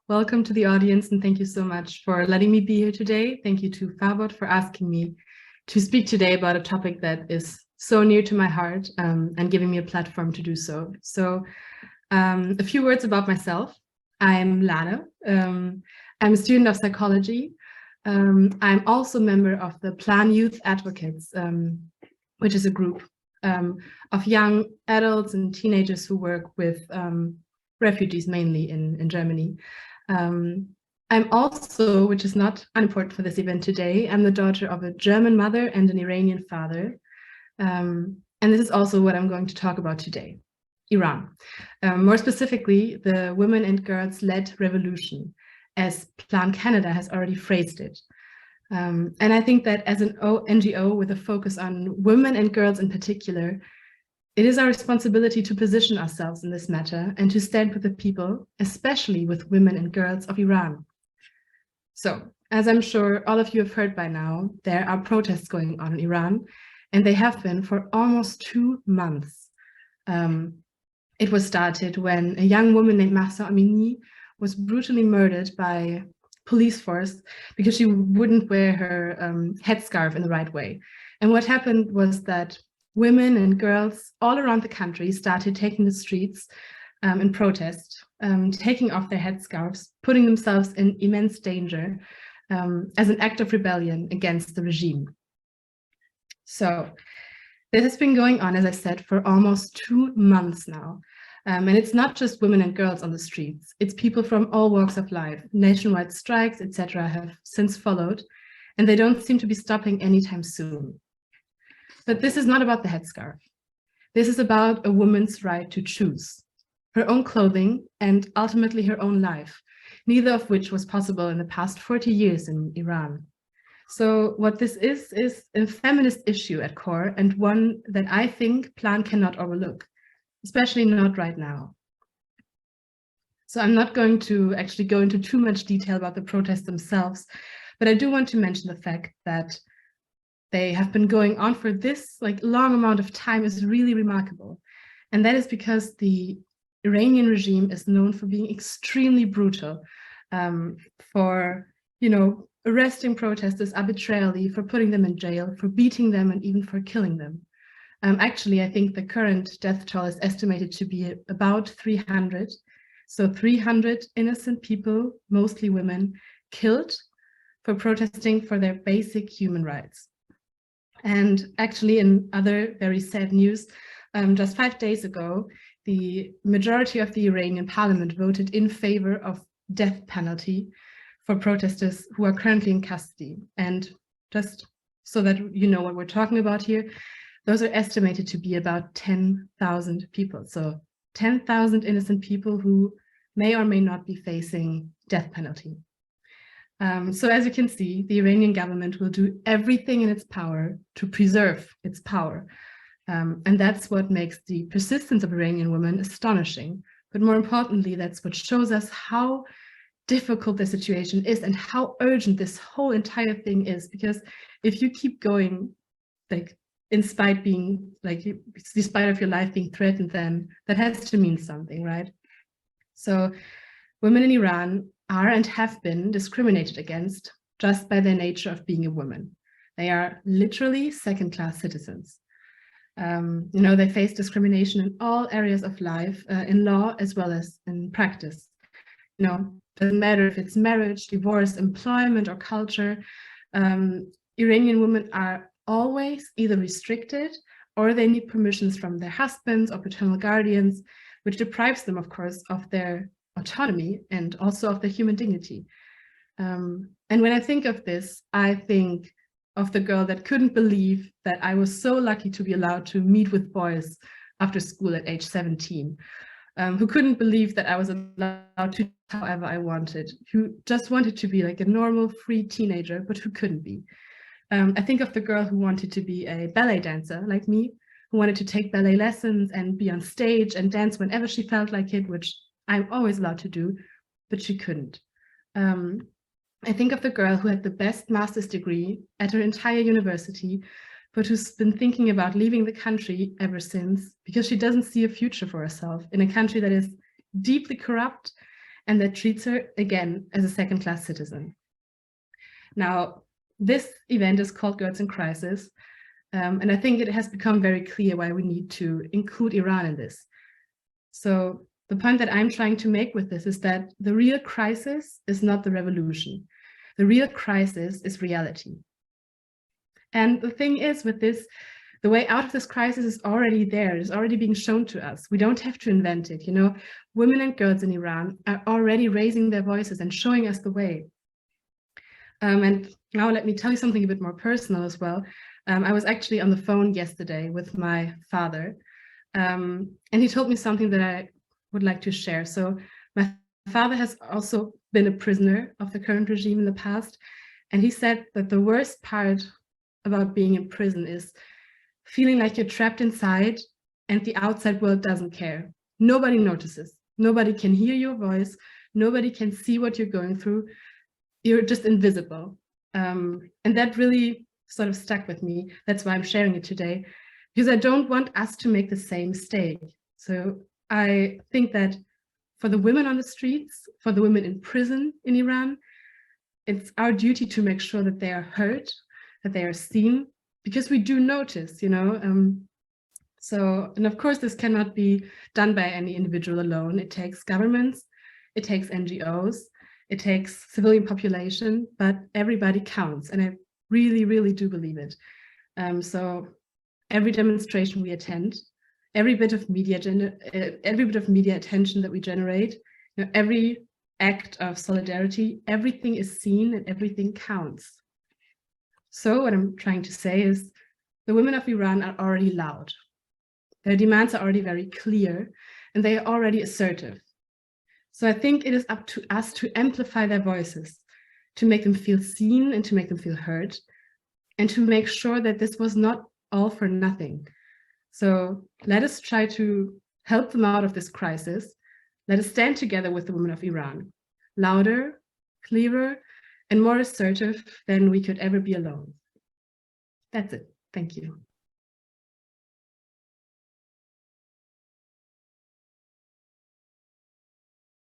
Welcome to the audience, and thank you so much for letting me be here today. Thank you to Fabot for asking me to speak today about a topic that is so near to my heart and giving me a platform to do so. So a few words about myself. I'm Lale. I'm a student of psychology. I'm also a member of the Plan Youth Advocates, which is a group of young adults and teenagers who work with refugees, mainly in Germany. I'm also, which is not unimportant for this event today, I'm the daughter of a German mother and an Iranian father. And this is also what I'm going to talk about today, Iran. More specifically, the women and girls-led revolution, as Plan Canada has already phrased it. And I think that as an NGO with a focus on women and girls in particular, it is our responsibility to position ourselves in this matter and to stand with the people, especially with women and girls of Iran. So, as I'm sure all of you have heard by now, there are protests going on in Iran, and they have been for almost 2 months. It was started when a young woman named Mahsa Amini was brutally murdered by police force because she wouldn't wear her headscarf in the right way. And what happened was that women and girls all around the country started taking the streets in protest, taking off their headscarves, putting themselves in immense danger as an act of rebellion against the regime. So this has been going on, as I said, for almost 2 months now. And it's not just women and girls on the streets, it's people from all walks of life. Nationwide strikes, etc., have since followed, and they don't seem to be stopping anytime soon. But this is not about the headscarf. This is about a woman's right to choose her own clothing and ultimately her own life, neither of which was possible in the past 40 years in Iran. So what this is a feminist issue at core, and one that I think Plan cannot overlook, especially not right now. So I'm not going to actually go into too much detail about the protests themselves, but I do want to mention the fact that they have been going on for this long amount of time is really remarkable. And that is because the Iranian regime is known for being extremely brutal, for, arresting protesters arbitrarily, for putting them in jail, for beating them, and even for killing them. Actually, I think the current death toll is estimated to be about 300. So 300 innocent people, mostly women, killed for protesting for their basic human rights. And actually, in other very sad news, just 5 days ago, the majority of the Iranian parliament voted in favor of death penalty for protesters who are currently in custody. And just so that you know what we're talking about here, those are estimated to be about 10,000 people. So 10,000 innocent people who may or may not be facing death penalty. So as you can see, the Iranian government will do everything in its power to preserve its power. And that's what makes the persistence of Iranian women astonishing. But more importantly, that's what shows us how difficult the situation is and how urgent this whole entire thing is. Because if you keep going, despite of your life being threatened, then that has to mean something, right? So women in Iran are and have been discriminated against just by their nature of being a woman. They are literally second-class citizens. They face discrimination in all areas of life, in law as well as in practice. Doesn't matter if it's marriage, divorce, employment, or culture. Iranian women are always either restricted or they need permissions from their husbands or paternal guardians, which deprives them, of course, of their autonomy and also of their human dignity. And when I think of this, I think of the girl that couldn't believe that I was so lucky to be allowed to meet with boys after school at age 17, who couldn't believe that I was allowed to do however I wanted, who just wanted to be like a normal, free teenager, but who couldn't be. I think of the girl who wanted to be a ballet dancer like me, who wanted to take ballet lessons and be on stage and dance whenever she felt like it, which I'm always allowed to do, but she couldn't. I think of the girl who had the best master's degree at her entire university, but who's been thinking about leaving the country ever since because she doesn't see a future for herself in a country that is deeply corrupt and that treats her again as a second-class citizen. Now, this event is called Girls in Crisis, and I think it has become very clear why we need to include Iran in this. So the point that I'm trying to make with this is that the real crisis is not the revolution. The real crisis is reality. And the thing is with this, the way out of this crisis is already there. It's already being shown to us. We don't have to invent it. You know, women and girls in Iran are already raising their voices and showing us the way. And now let me tell you something a bit more personal as well. I was actually on the phone yesterday with my father, and he told me something that I would like to share. So my father has also been a prisoner of the current regime in the past, and he said that the worst part about being in prison is feeling like you're trapped inside and the outside world doesn't care. Nobody notices. Nobody can hear your voice. Nobody can see what you're going through. You're just invisible. And that really sort of stuck with me. That's why I'm sharing it today, because I don't want us to make the same mistake. So I think that for the women on the streets, for the women in prison in Iran, it's our duty to make sure that they are heard, that they are seen, because we do notice, you know. And of course, this cannot be done by any individual alone. It takes governments, it takes NGOs, it takes civilian population, but everybody counts. And I really, really do believe it. So every demonstration we attend, every bit of media attention that we generate, you know, every act of solidarity, everything is seen and everything counts. So what I'm trying to say is the women of Iran are already loud. Their demands are already very clear and they are already assertive. So I think it is up to us to amplify their voices, to make them feel seen and to make them feel heard, and to make sure that this was not all for nothing. So let us try to help them out of this crisis. Let us stand together with the women of Iran, louder, clearer, and more assertive than we could ever be alone. That's it. Thank you.